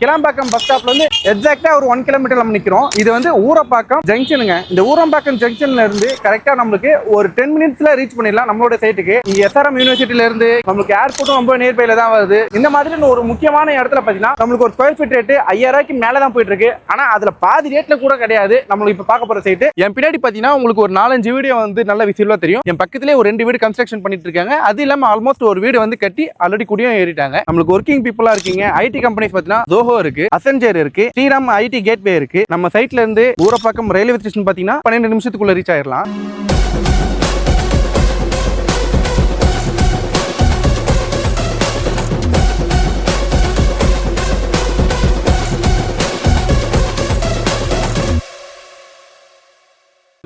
Kilambakkam bus ஸ்டாப்ல இருந்து எக்ஸாக்டா ஒரு 1 கிலோமீட்டர் நம்ம நிக்கிறோம். இது வந்து ஊரப்பாக்கம் ஜங்ஷனுங்க. இந்த ஊரப்பாக்கம் ஜங்ஷன்ல இருந்து கரெக்டா நம்மளுக்கு ஒரு 10 மினிட்ஸ்ல ரீச் பண்ணிடலாம் நம்மளோட சைட்டுக்கு. இங்க எஸ்ஆர்எம் யூனிவர்சிட்டில இருந்து நம்மளுக்கு ஏர்போர்ட்டும் ரொம்ப நியர்பைல தான் வருது. இந்த மாதிரி ஒரு முக்கியமான இடத்துல பாத்தீங்கன்னா நம்மளுக்கு ஒரு ஸ்கொயர் ஃபீட் ரேட் 5000 ரூபாய்க்கு மேல தான் போயிட்டு இருக்கு. ஆனா அதுல பாதி ரேட்ல கூட கிடையாது நம்மளுக்கு இப்ப பார்க்க போற சைட்டு. என் பின்னாடி பாத்தீங்கன்னா உங்களுக்கு ஒரு 4-5 வீடியோ வந்து நல்ல விசிபிளா தெரியும். என் பக்கத்திலே ஒரு 2 வீடு கன்ஸ்ட்ரக்ஷன் பண்ணிட்டு இருக்காங்க. அது இல்லாம ஆல்மோஸ்ட் ஒரு வீடு வந்து கட்டி ஆல்ரெடி குடியும் ஏறிட்டாங்க. நம்மளுக்கு ஒர்க்கிங் பீப்புளா இருக்கீங்க. ஐடி கம்பெனிஸ் பாத்தீங்கன்னா ஜோஹோ இருக்கு, அசென்ஜர் இருக்கு, ஸ்ரீராம் ஐடி கேட்வே இருக்கு. நம்ம சைட்ல இருந்து ஊரப்பாக்கம் ரயில்வே ஸ்டேஷன் பாத்தீங்கன்னா 12 நிமிஷத்துக்குள்ள ரீச் ஆயிடலாம்.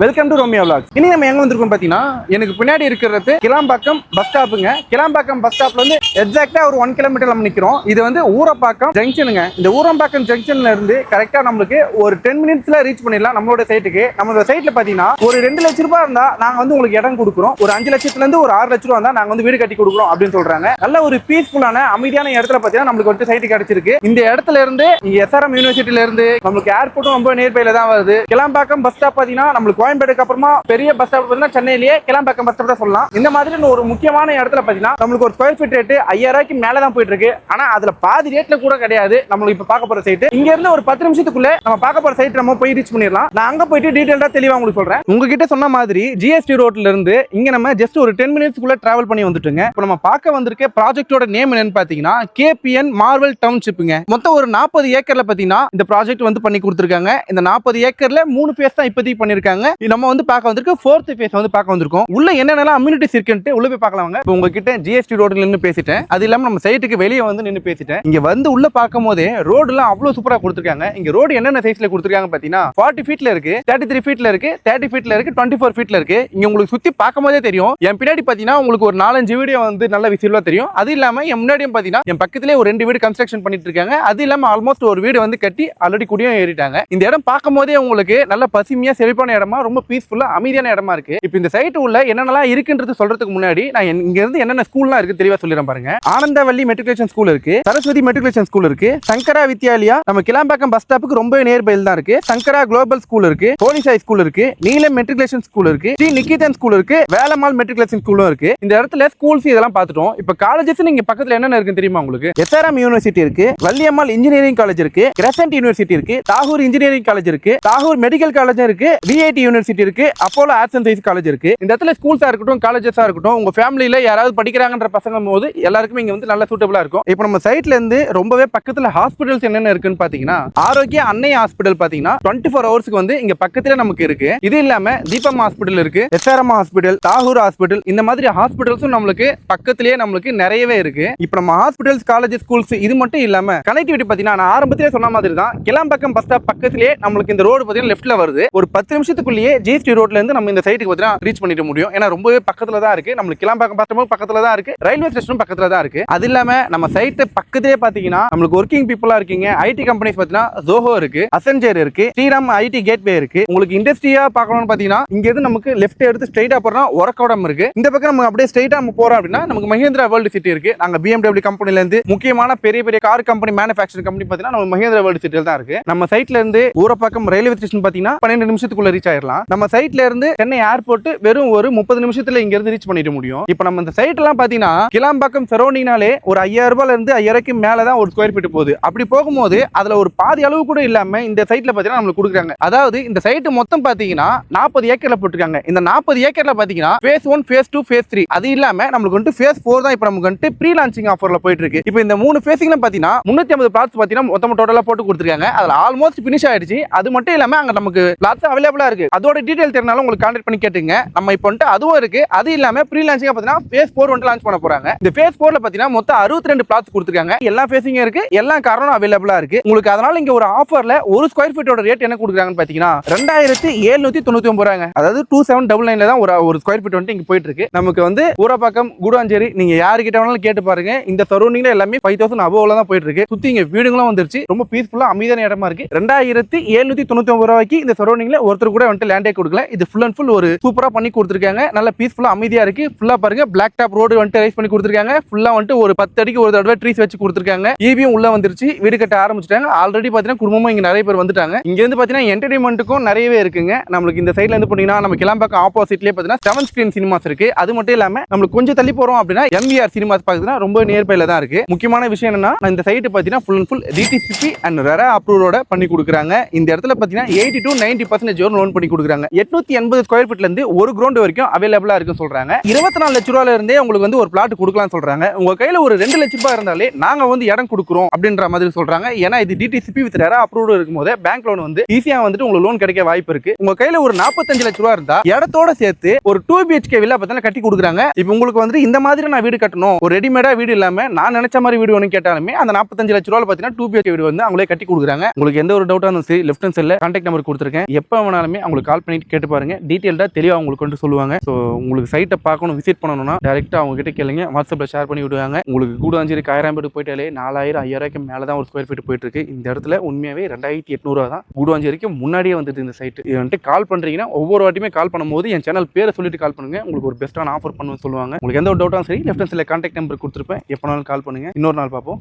Welcome to Romeo vlogs. இன்னைக்கு நம்ம எங்க வந்திருக்கோம் பாத்தீங்கன்னா எனக்கு பின்னாடி இருக்கிறது கிளாம்பாக்கம் பஸ் ஸ்டாப்புங்க. கிளாம்பாக்கம் பஸ் ஸ்டாப்ல இருந்து எக்ஸாக்டா ஒரு 1 கிலோமீட்டர் நம்ம நிக்கிறோம். இது வந்து ஊரப்பாக்கம் ஜங்ஷனுங்க. இந்த ஊரப்பாக்கம் ஜங்ஷன்ல இருந்து கரெக்டா நம்மளுக்கு ஒரு 10 மினிட்ஸ்ல ரீச் பண்ணிடலாம் நம்மளோட சைட்டுக்கு. நம்மளோட சைட்ல பாத்தீங்கன்னா ஒரு 2 லட்சம் ரூபாய் இருந்தா நாங்க வந்து உங்களுக்கு இடம் கொடுக்குறோம். ஒரு 5 லட்சத்துல இருந்து ஒரு 6 லட்சம் ரூபாய் இருந்தா நாங்க வந்து வீடு கட்டி கொடுக்குறோம் அப்படின்னு சொல்றாங்க. நல்ல ஒரு பீஸ்ஃபுல்லான அமைதியான இடத்துல பாத்தீங்கன்னா நம்மளுக்கு வந்து சைட்டு கிடைச்சிருக்கு. இந்த இடத்துல இருந்து எஸ்ஆர்எம் யூனிவர்சிட்டில இருந்து நம்மளுக்கு ஏர்போர்ட்டும் ரொம்ப நியர்பைல தான் வருது. கிளாம்பாக்கம் பஸ் ஸ்டாப் பாத்தீங்கன்னா நம்மளுக்கு கோயம்பேடுக்கு அப்புறமா பெரிய பஸ் ஸ்டாப் பாத்தீங்கன்னா சென்னையிலேயே கிளாம்பாக்கம் பஸ் ஸ்டாப் தான் சொல்லலாம். இந்த மாதிரி ஒரு முக்கியமான இடத்துல பாத்தீங்கன்னா நம்மளுக்கு ஒரு ஸ்கொயர் ஃபீட் ரேட் 5000 ரூபாய்க்கு மேல தான் போயிட்டு இருக்கு. ஆனா அதுல பாதி ரேட்ல கூட கிடையாது நம்மளுக்கு இப்ப பார்க்க போற சைட். இங்க இருந்து ஒரு 10 நிமிஷத்துக்குள்ள நம்ம பார்க்க போற சைட் நம்ம போய் ரீச் பண்ணிடலாம். நான் அங்க போயிட்டு டீடைலா தெளிவா உங்களுக்கு சொல்றேன். உங்ககிட்ட சொன்ன மாதிரி ஜிஎஸ்டி ரோட்ல இருந்து இங்க நம்ம ஜஸ்ட் ஒரு 10 மினிட்ஸ்க்குள்ள டிராவல் பண்ணி வந்துட்டுங்க. இப்போ நம்ம பார்க்க வந்திருக்க ப்ராஜெக்ட்டோட நேம் என்னன்னு பாத்தீங்கன்னா கேபிஎன் மார்வல் டவுன்ஷிப்புங்க. மொத்தம் ஒரு 40 ஏக்கர்ல பாத்தீங்கன்னா இந்த ப்ராஜெக்ட் வந்து பண்ணி கொடுத்திருக்காங்க. இந்த 40 ஏக்கர்ல 3 ஃபேஸ் தான் இப்போதைக்கு பண்ணிருக்காங்க. நம்ம வந்து பார்க்க வந்திருக்கு 4th ஃபேஸ் வந்து பார்க்க வந்திருக்கோம். உள்ள என்னென்னலாம் அம்யூனிட்டிஸ் இருக்குன்னு உள்ள போய் பார்க்கலாங்க. இப்போ உங்ககிட்ட ஜிஎஸ்டி ரோட்ல நின்னு பேசிட்டேன். அது இல்லாம நம்ம சைட்டுக்கு வெளியே வந்து நின்னு பேசிட்டேன். இங்க வந்து உள்ள பார்க்கும்போதே ரோடுலாம் அவ்வளவு சூப்பரா கொடுத்திருக்காங்க. இங்க ரோடு என்னென்ன சைஸ்ல கொடுத்திருக்காங்க பாத்தீங்கன்னா 40 ஃபீட்ல இருக்கு, 33 ஃபீட்ல இருக்கு, 30 ஃபீட்ல இருக்கு, 24 ஃபீட்ல இருக்கு. இங்க உங்களுக்கு சுத்தி பார்க்கும்போதே தெரியும். என் பின்னாடி பாத்தீங்கன்னா உங்களுக்கு ஒரு 4-5 வீடியோ வந்து நல்ல விசிபிளா தெரியும். அது இல்லாம என் முன்னாடியும் பாத்தீங்கன்னா என் பக்கத்திலே ஒரு 2 வீடு கன்ஸ்ட்ரக்ஷன் பண்ணிட்டு இருக்காங்க. அது இல்லாம ஆல்மோஸ்ட் ஒரு வீடு வந்து கட்டி ஆல்ரெடி குடியும் ஏறிட்டாங்க. இந்த இடம் பார்க்கும்போதே உங்களுக்கு நல்ல பசுமையா செழிப்பான இடமா ரொம்ப பீஸ்ஃபுல்லா அமைதியான இடமா இருக்கு. இப்போ இந்த சைட் உள்ள என்னென்னலாம் இருக்குன்றது சொல்றதுக்கு முன்னாடி நான் இங்க இருந்து என்னென்ன ஸ்கூல்லாம் இருக்கு தெளிவா சொல்லிடுறேன் பாருங்க. ஆனந்தவல்லி மெட்ரிகுலேஷன் ஸ்கூல் இருக்கு, சரஸ்வதி மெட்ரிகுலேஷன் ஸ்கூல் இருக்கு, சங்கரா வித்யாலயா நம்ம கிளாம்பாக்கம் பஸ் ஸ்டாப்புக்கு ரொம்ப நியர்பைல தான் இருக்கு, சங்கரா குளோபல் ஸ்கூல் இருக்கு, ஹோலி சாய் ஸ்கூல் இருக்கு, நீலம் மெட்ரிகுலேஷன் ஸ்கூல் இருக்கு, ஸ்ரீ நிகேதன் ஸ்கூல் இருக்கு, வேலம்மாள் மெட்ரிகுலேஷன் ஸ்கூலும் இருக்கு. இந்த இடத்துல ஸ்கூல்ஸ் இதெல்லாம் பார்த்துட்டோம். இப்போ காலேஜஸ் நீங்க பக்கத்துல என்னென்ன இருக்குன்னு தெரியுமா உங்களுக்கு? எஸ்ஆர்எம் யூனிவர்சிட்டி இருக்கு, வள்ளியம்மாள் இன்ஜினியரிங் காலேஜ் இருக்கு, கிரசன்ட் யூனிவர்சிட்டி இருக்கு, தாகூர் இன்ஜினியரிங் காலேஜ் இருக்கு, தாகூர் மெடிக்கல் காலேஜ் இருக்கு, விஐடி யூனிவர்சிட்டி இருக்கு, Apollo arts and science college இருக்கு. இந்த இடத்துல ஸ்கூல்ஸா இருக்கட்டும் காலேஜஸா இருக்கட்டும் உங்க ஃபேமிலியில யாராவது படிக்கிறாங்கன்ற பசங்க போது எல்லாருக்கும் இங்க வந்து நல்ல சூட்டபிளா இருக்கும். இப்போ நம்ம சைட்ல இருந்து ரொம்பவே பக்கத்துல ஹாஸ்பிடல்ஸ் என்னென்ன இருக்குன்னு பாத்தீங்கன்னா ஆரோக்கிய அன்னை ஹாஸ்பிடல் பாத்தீங்கன்னா 24 ஹவர்ஸ்க்கு வந்து இங்க பக்கத்துல நமக்கு இருக்கு. இது இல்லாம தீபம் ஹாஸ்பிடல் இருக்கு, எஸ்ஆர்எம் ஹாஸ்பிடல், தாகூர் ஹாஸ்பிடல், இந்த மாதிரி ஹாஸ்பிடல்ஸும் நம்மளுக்கு பக்கத்திலேயே நம்மளுக்கு நிறையவே இருக்கு. இப்போ நம்ம ஹாஸ்பிடல்ஸ் காலேஜ் ஸ்கூல்ஸ் இது மட்டும் இல்லாம கனெக்டிவிட்டி பாத்தீங்கன்னா நான் ஆரம்பத்திலே சொன்ன மாதிரி தான் கிளாம்பாக்கம் பஸ் ஸ்டாப் பக்கத்திலேயே நம்மளுக்கு இந்த ரோடு பாத்தீங்கன்னா லெஃப்ட்ல வருது. ஒரு 10 நிமிஷத்துக்குள்ளேயே ஜிஎஸ்டி ரோட்ல இருந்து நம்ம இந்த சைட்டுக்கு பாத்தீங்கன்னா ரீச் பண்ணிட முடியும். ஏன்னா ரொம்பவே பக்கத்துல தான் இருக்கு. நம்மளுக்கு கிளாம்பாக்கம் பஸ் ஸ்டாப்பும் பக்கத்துல தான் இருக்கு, ரயில்வே ஸ்டேஷனும் பக்கத்துல தான் இருக்கு. அது இல்லாம நம்ம சைட் பக்கத்திலே பாத்தீங்கன்னா நம்மளுக்கு ஒர்க்கிங் பீப்புளா இருக்கீங்க. ஐடி கம்பெனிஸ் பாத்தீங்கன்னா ஜோஹோ இருக்கு, அசென்ஜர் இருக்கு, ஸ்ரீராம் ஐடி கேட்வே இருக்கு. உங்களுக்கு இண்டஸ்ட்ரியா பார்க்கணும்னு பாத்தீங்கன்னா இங்க இருந்து நமக்கு லெஃப்ட் எடுத்து ஸ்ட்ரைட்டா போறோம்னா ஒர்க்கவுடம் இருக்கு. இந்த பக்கம் நம்ம அப்படியே ஸ்ட்ரைட்டா நம்ம போறோம் அப்படின்னா நமக்கு மஹேந்திரா வேர்ல்டு சிட்டி இருக்கு. நாங்க BMW கம்பெனில இருந்து முக்கியமான பெரிய பெரிய கார் கம்பெனி மேனுஃபேக்சரிங் கம்பெனி பாத்தீங்கன்னா நம்ம மஹேந்திரா வேர்ல்டு சிட்டில தான் இருக்கு. நம்ம சைட்ல இருந்து ஊரப்பாக்கம் ரயில்வே ஸ்டேஷன் பாத்தீங்கன்னா 12 நிமிஷத்துக்குள்ள ரீச் ஆயிடலாம். நம்ம சைட்ல இருந்து சென்னை ஏர்போர்ட் வெறும் ஒரு 30 நிமிஷத்துல இங்க இருந்து ரீச் பண்ணிட முடியும். இப்போ நம்ம இந்த சைட் எல்லாம் பாத்தீங்கன்னா கிளாம்பாக்கம் சரௌண்டிங்னாலே ஒரு 5000 ரூபாயில இருந்து 5000 ரூபாய்க்கு மேல தான் ஒரு ஸ்கொயர் ஃபீட் போகுது. அப்படி போகும்போது அதுல ஒரு பாதி அளவு கூட இல்லாம இந்த சைட்ல பாத்தீங்கன்னா நமக்கு கொடுக்குறாங்க. அதாவது இந்த சைட் மொத்தம் பாத்தீங்கன்னா 40 ஏக்கர்ல போட்டுருக்காங்க. இந்த 40 ஏக்கர்ல பாத்தீங்கன்னா ஃபேஸ் 1, ஃபேஸ் 2, ஃபேஸ் 3 அது இல்லாம நமக்கு வந்து ஃபேஸ் 4 தான் இப்போ நமக்கு வந்து ப்ரீ லான்ச்சிங் ஆஃபர்ல போயிட்டு இருக்கு. இப்போ இந்த 3 ஃபேஸிங்ல பாத்தீங்கன்னா 350 பிளாட்ஸ் பாத்தீங்கன்னா மொத்தமா டோட்டலா போட்டு கொடுத்துருக்காங்க. அதுல ஆல்மோஸ்ட் ஃபினிஷ் ஆயிடுச்சு. அது மட்டும் இல்லாம அங்க நமக்கு பிளாட்ஸ் அவைலபிளா இருக்கு. அதோட டீடைல் தெரிஞ்சாலும் உங்களுக்கு கான்டாக்ட் பண்ணி கேட்டுங்க. நம்ம இப்போ வந்து அதுவும் இருக்கு. அது இல்லாம ப்ரீ லான்ச்சிங் பாத்தீங்கன்னா ஃபேஸ் 4 வந்து லான்ச் பண்ண போறாங்க. இந்த ஃபேஸ் 4ல பாத்தீங்கன்னா மொத்தம் 62 பிளாட்ஸ் கொடுத்திருக்காங்க. எல்லா ஃபேஸிங் இருக்கு, எல்லா காரணம் அவைலபிளா இருக்கு உங்களுக்கு. அதனால இங்க ஒரு ஆஃபர்ல ஒரு ஸ்கொயர் ஃபீட்டோட ரேட் என்ன கொடுக்குறாங்கன்னு பாத்தீங்கன்னா 2799 ரூபாங்க. அதாவது 2799ல தான் ஒரு ஸ்கொயர் ஃபீட் வந்து இங்க போயிட்டு இருக்கு. நமக்கு வந்து ஊரப்பாக்கம் கூடாஞ்சேரி நீங்க யாருக்கிட்ட வேணாலும் கேட்டு பாருங்க. இந்த சரௌண்டிங்ல எல்லாமே 5000 அபோவ்ல தான் போயிட்டு இருக்கு. சுத்தி இங்க வீடுகளும் வந்துருச்சு. ரொம்ப பீஸ்ஃபுல்லா அமைதியான இடமா இருக்கு. 2799 ரூபாய்க்கு இந்த சரௌண்டிங்ல ஒருத்தர் கூட வந்து லேண்டே கொடுக்கல. இது ஃபுல் அண்ட் ஃபுல் ஒரு சூப்பரா பண்ணி கொடுத்துருக்காங்க. நல்ல பீஸ்ஃபுல்லா அமைதியா இருக்கு. ஃபுல்லா பாருங்க பிளாக் டாப் ரோடு வந்துட்டு ரைஸ் பண்ணி கொடுத்துருக்காங்க. ஃபுல்லா வந்துட்டு ஒரு 10 அடிக்கு ஒரு தடவை ட்ரீஸ் வச்சு கொடுத்துருக்காங்க. ஈபியும் உள்ள வந்துருச்சு. வீடு கட்ட ஆரம்பிச்சிட்டாங்க. ஆல்ரெடி பாத்தீங்கன்னா குடும்பமா இங்க நிறைய பேர் வந்துட்டாங்க. இங்க இருந்து பாத்தீங்கன்னா என்டர்டைன்மெண்ட்டுக்கும் நிறையவே இருக்குங்க. நம்மளுக்கு இந்த சைடுல இருந்து போனீங்கன்னா நம்ம கிளாம்பாக்கம் ஆப்போசிட்லயே பாத்தீங்கன்னா 7 ஸ்கிரீன் சினிமாஸ் இருக்கு. அது மட்டும் இல்லாம நம்மளுக்கு கொஞ்சம் தள்ளி போறோம் அப்படின்னா எம்விஆர் சினிமாஸ் பாத்தீங்கன்னா ரொம்ப நியர்பைல தான் இருக்கு. முக்கியமான விஷயம் என்னன்னா இந்த சைட் பாத்தீங்கன்னா full and full DTCP and RERA அப்ரூவோட பண்ணி கொடுக்குறாங்க. இந்த இடத்துல பாத்தீங்கன்னா 80 to 90% லோன் பண்ணி கொடுக்குறாங்க. 880 ஸ்கொயர் ஃபீட்ல இருந்து ஒரு கிரவுண்ட் வரைக்கும் அவைலபிளா இருக்குன்னு சொல்றாங்க. 24 லட்ச ரூபாயில இருந்தே உங்களுக்கு வந்து ஒரு பிளாட் கொடுக்கலாம் சொல்றாங்க. உங்க கையில ஒரு 2 லட்ச ரூபாய் இருந்தாலே நாங்க வந்து இடம் கொடுக்குறோம் அப்படின்ற மாதிரி சொல்றாங்க. ஏன்னா இது டிடிசிபி வித் ரெரா அப்ரூவ்ட் இருக்கும்போது பேங்க் லோன் வந்து ஈஸியா வந்துட்டு உங்களுக்கு லோன் கிடைக்க வாய்ப்பு இருக்கு. உங்க கையில ஒரு 45 லட்ச ரூபாய் இருந்தா இடத்தோட சேர்த்து ஒரு 2 BHK வில்லா பார்த்தா கட்டி கொடுக்குறாங்க. இப்போ உங்களுக்கு வந்து இந்த மாதிரி நான் வீடு கட்டணும், ஒரு ரெடிமேடா வீடு இல்லாம நான் நினைச்ச மாதிரி வீடு வேணும் கேட்டாலுமே அந்த 45 லட்ச ரூபாய் பார்த்தீங்கன்னா 2 BHK வீடு வந்து அவங்களே கட்டி கொடுக்குறாங்க. உங்களுக்கு எந்த ஒரு டவுட்டா இருந்தாலும் சரி லெஃப்ட் ஹேண்ட் சைடுல கான்டாக்ட் நம்பர் கொடுத்துருக்கேன். எப்போ வேணாலுமே அவங்களுக்கு கால் பண்ணிட்டு கேட்டு பாருங்க. டீடைல்டா தெளிவா உங்களுக்கு வந்து சொல்லுவாங்க. ஸோ உங்களுக்கு சைட்டை பார்க்கணும், விசிட் பண்ணணும்னா டேரக்டா அவங்க கிட்ட கேளுங்க. வாட்ஸ்அப்ல ஷேர் பண்ணி விடுவாங்க. உங்களுக்கு கூடாஞ்சேரி காயராம்பேட்டு போயிட்டாலே 4000 5000 மேல தான் ஒரு ஸ்கொயர் ஃபீட் போயிட்டு இருக்கு. இந்த இடத்துல உண்மையாவே 2800 தான். கூடாஞ்சேரிக்கு முன்னாடியே வந்துட்டு இந்த சைட். இது வந்துட்டு கால் பண்றீங்கன்னா ஒவ்வொரு வாட்டியுமே கால் பண்ணும்போது என் சேனல் பேரை சொல்லிட்டு கால் பண்ணுங்க. உங்களுக்கு ஒரு பெஸ்ட்டான ஆஃபர் பண்ணுன்னு சொல்லுவாங்க. உங்களுக்கு எந்த ஒரு டவுட்டாலும் சரி லெஃப்ட் ஹேண்ட் சைடுல கான்டாக்ட் நம்பர் கொடுத்துருப்பேன். எப்போனாலும் கால் பண்ணுங்க. இன்னொரு நாள் பார்ப்போம்.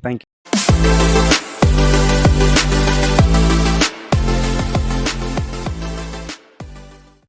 தேங்க்யூ.